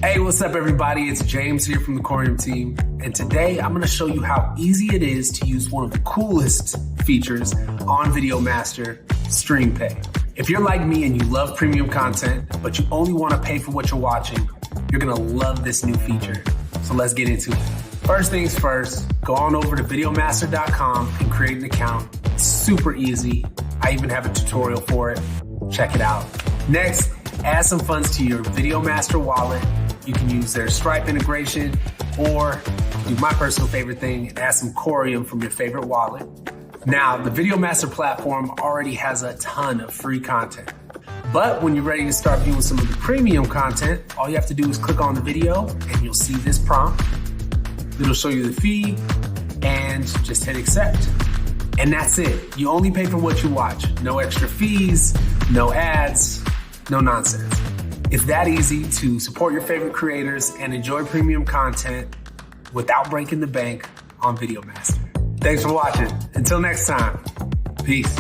Hey, what's up everybody? It's James here from the Coreum Team. And today I'm gonna show you how easy it is to use one of the coolest features on Videomaster, StreamPay. If you're like me and you love premium content, but you only wanna pay for what you're watching, you're gonna love this new feature. So let's get into it. First things first, go on over to Videomaster.com and create an account. It's super easy. I even have a tutorial for it. Check it out. Next, add some funds to your Videomaster Wallet. You can use their Stripe integration, or do my personal favorite thing, add some Coreum from your favorite wallet. Now, the Videomaster platform already has a ton of free content. But when you're ready to start viewing some of the premium content, all you have to do is click on the video and you'll see this prompt. It'll show you the fee and just hit accept. And that's it. You only pay for what you watch. No extra fees, no ads, no nonsense. It's that easy to support your favorite creators and enjoy premium content without breaking the bank on Videomaster. Thanks for watching. Until next time, peace.